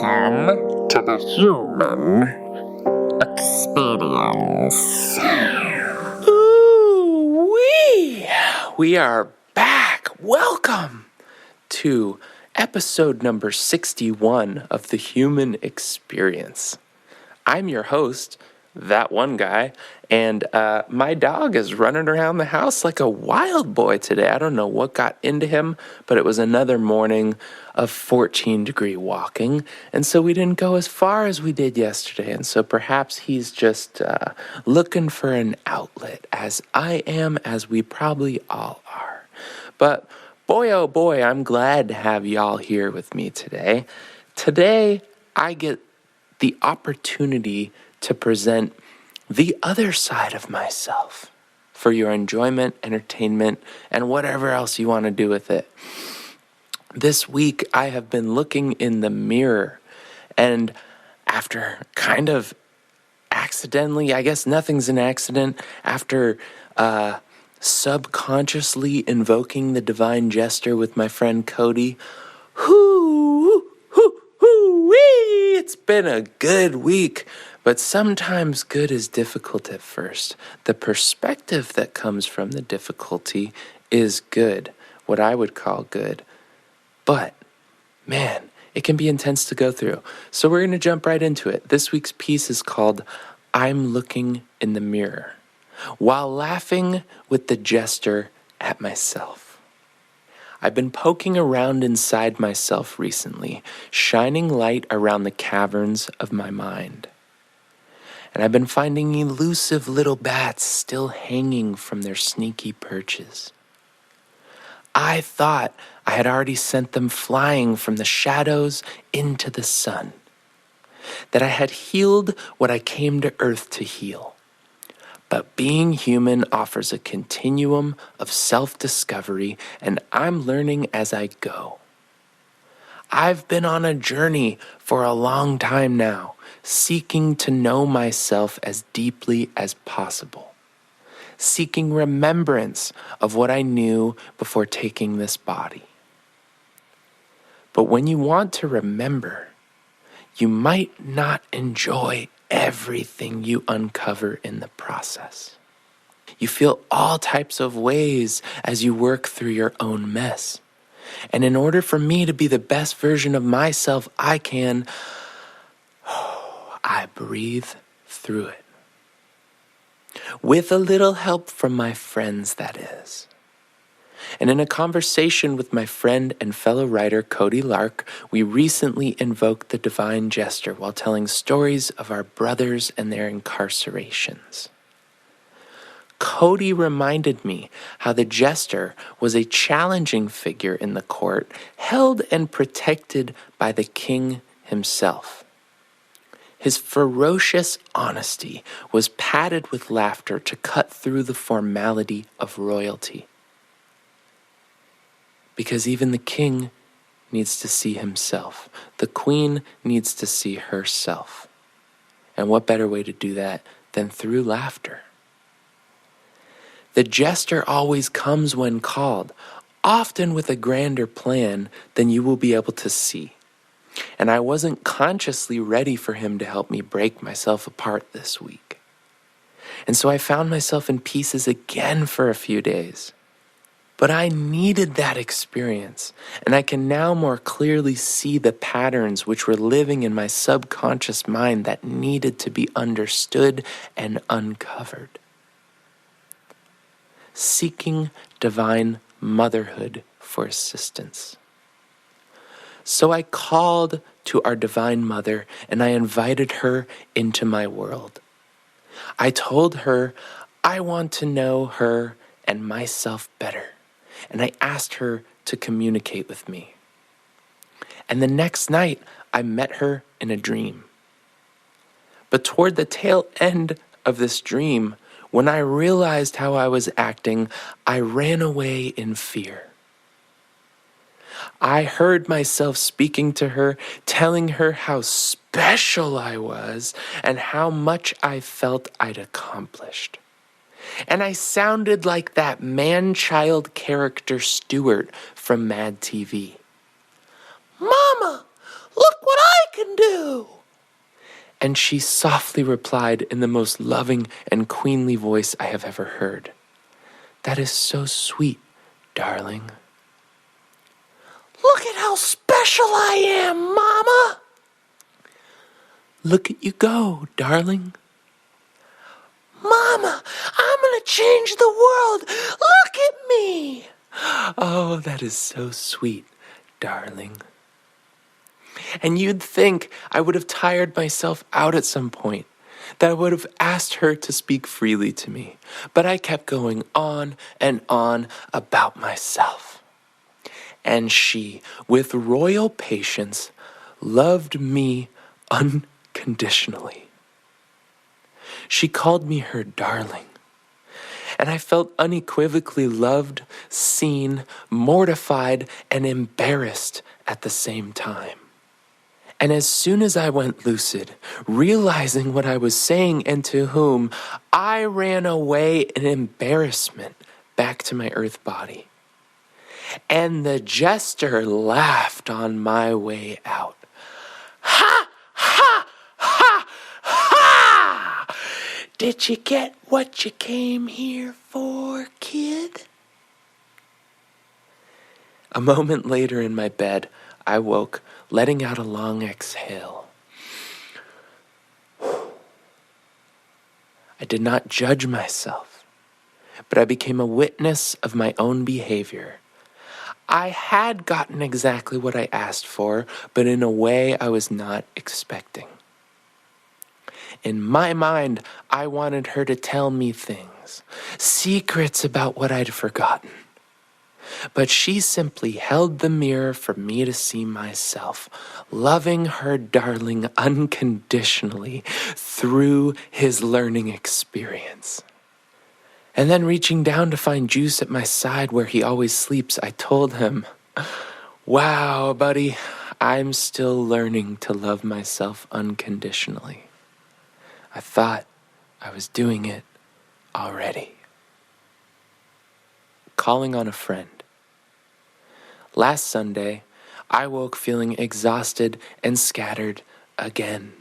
Welcome to the Hue-Man experience. Ooh-wee! We are back. Welcome to episode number 61 of the Human Experience. I'm your host, that one guy, and my dog is running around the house like a wild boy today. I don't know what got into him, but it was another morning of 14-degree walking, and so we didn't go as far as we did yesterday, and so perhaps he's just looking for an outlet, as I am, as we probably all are. But boy, oh boy, I'm glad to have y'all here with me today. Today, I get the opportunity to present the other side of myself for your enjoyment, entertainment, and whatever else you want to do with it. This week, I have been looking in the mirror, and after kind of accidentally, I guess nothing's an accident, after subconsciously invoking the divine jester with my friend Cody, it's been a good week, but sometimes good is difficult at first. The perspective that comes from the difficulty is good, what I would call good. But, man, it can be intense to go through. So we're going to jump right into it. This week's piece is called I'm Looking in the Mirror, while laughing with the jester at myself. I've been poking around inside myself recently, shining light around the caverns of my mind. And I've been finding elusive little bats still hanging from their sneaky perches. I thought I had already sent them flying from the shadows into the sun, that I had healed what I came to earth to heal. But being human offers a continuum of self-discovery, and I'm learning as I go. I've been on a journey for a long time now, seeking to know myself as deeply as possible, seeking remembrance of what I knew before taking this body. But when you want to remember, you might not enjoy everything you uncover in the process. You feel all types of ways as you work through your own mess. And in order for me to be the best version of myself I can, I breathe through it. With a little help from my friends, that is. And in a conversation with my friend and fellow writer Cody Lark, we recently invoked the divine jester while telling stories of our brothers and their incarcerations. Cody reminded me how the jester was a challenging figure in the court, held and protected by the king himself. His ferocious honesty was padded with laughter to cut through the formality of royalty. Because even the king needs to see himself. The queen needs to see herself. And what better way to do that than through laughter? The jester always comes when called, often with a grander plan than you will be able to see. And I wasn't consciously ready for him to help me break myself apart this week. And so I found myself in pieces again for a few days. But I needed that experience, and I can now more clearly see the patterns which were living in my subconscious mind that needed to be understood and uncovered. Seeking divine motherhood for assistance. So I called to our divine mother, and I invited her into my world. I told her I want to know her and myself better. And I asked her to communicate with me. And the next night, I met her in a dream. But toward the tail end of this dream, when I realized how I was acting, I ran away in fear. I heard myself speaking to her, telling her how special I was and how much I felt I'd accomplished. And I sounded like that man-child character Stuart from Mad TV. Mama, look what I can and she softly replied in the most loving and queenly voice I have ever heard. "That is so sweet, darling." "Look at how special I am, Mama!" "Look at you go, darling." "Mama, I'm going to change the world. Look at me." "Oh, that is so sweet, darling." And you'd think I would have tired myself out at some point, that I would have asked her to speak freely to me, but I kept going on and on about myself. And she, with royal patience, loved me unconditionally. She called me her darling, and I felt unequivocally loved, seen, mortified, and embarrassed at the same time. And as soon as I went lucid, realizing what I was saying and to whom, I ran away in embarrassment back to my earth body. And the jester laughed on my way out. "Ha, ha, ha, ha! Did you get what you came here for, kid?" A moment later in my bed, I woke, letting out a long exhale. I did not judge myself, but I became a witness of my own behavior. I had gotten exactly what I asked for, but in a way I was not expecting. In my mind, I wanted her to tell me things, secrets about what I'd forgotten. But she simply held the mirror for me to see myself, loving her darling unconditionally through his learning experience. And then reaching down to find Juice at my side where he always sleeps, I told him, "Wow, buddy, I'm still learning to love myself unconditionally. I thought I was doing it already." Calling on a friend. Last Sunday, I woke feeling exhausted and scattered again.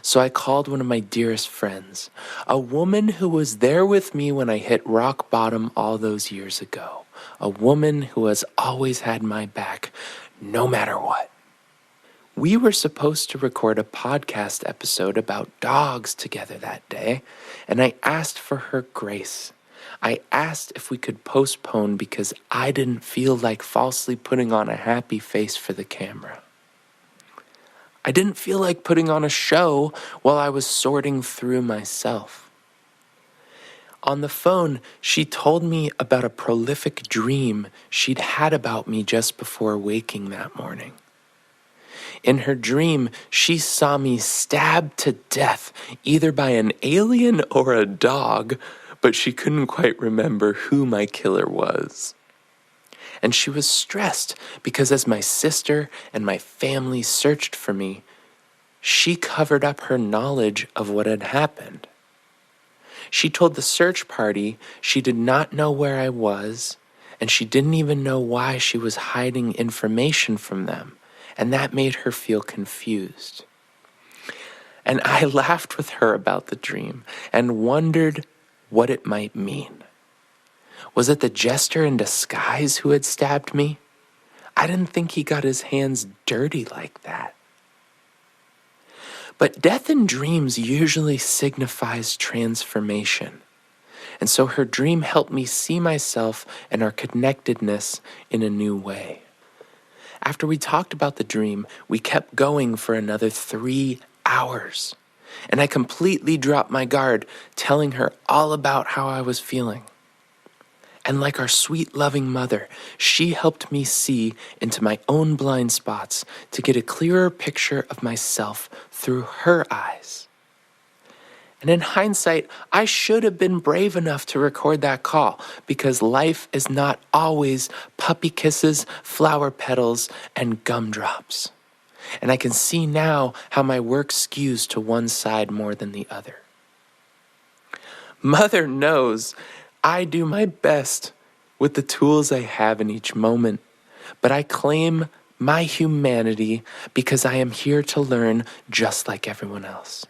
So I called one of my dearest friends, a woman who was there with me when I hit rock bottom all those years ago, a woman who has always had my back, no matter what. We were supposed to record a podcast episode about dogs together that day, and I asked for her grace. I asked if we could postpone because I didn't feel like falsely putting on a happy face for the camera. I didn't feel like putting on a show while I was sorting through myself. On the phone, she told me about a prolific dream she'd had about me just before waking that morning. In her dream, she saw me stabbed to death either by an alien or a dog, but she couldn't quite remember who my killer was. And she was stressed because as my sister and my family searched for me, she covered up her knowledge of what had happened. She told the search party she did not know where I was, and she didn't even know why she was hiding information from them, and that made her feel confused. And I laughed with her about the dream and wondered what it might mean. Was it the jester in disguise who had stabbed me? I didn't think he got his hands dirty like that. But death in dreams usually signifies transformation. And so her dream helped me see myself and our connectedness in a new way. After we talked about the dream, we kept going for another 3 hours. And I completely dropped my guard, telling her all about how I was feeling. And like our sweet, loving mother, she helped me see into my own blind spots to get a clearer picture of myself through her eyes. And in hindsight, I should have been brave enough to record that call because life is not always puppy kisses, flower petals, and gumdrops. And I can see now how my work skews to one side more than the other. Mother knows I do my best with the tools I have in each moment, but I claim my humanity, because I am here to learn just like everyone else.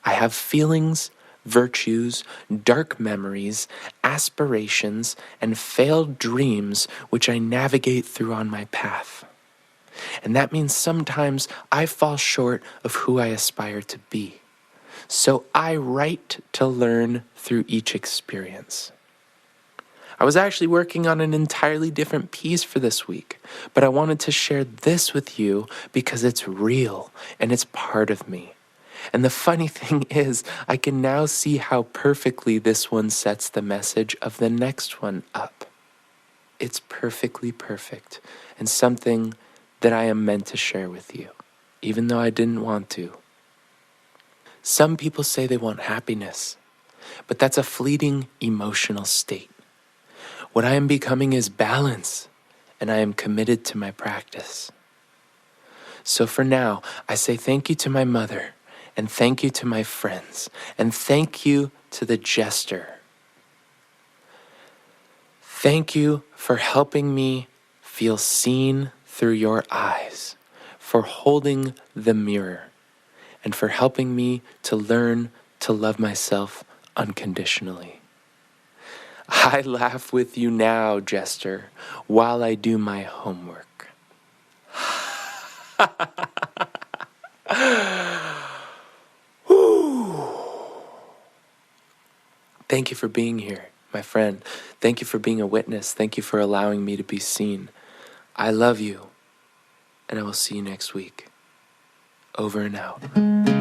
I have feelings, virtues, dark memories, aspirations, and failed dreams which I navigate through on my path. And that means sometimes I fall short of who I aspire to be. So I write to learn through each experience. I was actually working on an entirely different piece for this week, but I wanted to share this with you because it's real and it's part of me. And the funny thing is, I can now see how perfectly this one sets the message of the next one up. It's perfectly perfect and something that I am meant to share with you, even though I didn't want to. Some people say they want happiness, but that's a fleeting emotional state. What I am becoming is balance, and I am committed to my practice. So for now, I say thank you to my mother, and thank you to my friends, and thank you to the jester. Thank you for helping me feel seen through your eyes, for holding the mirror, and for helping me to learn to love myself unconditionally. I laugh with you now, Jester, while I do my homework. Thank you for being here, my friend. Thank you for being a witness. Thank you for allowing me to be seen. I love you, and I will see you next week. Over and out.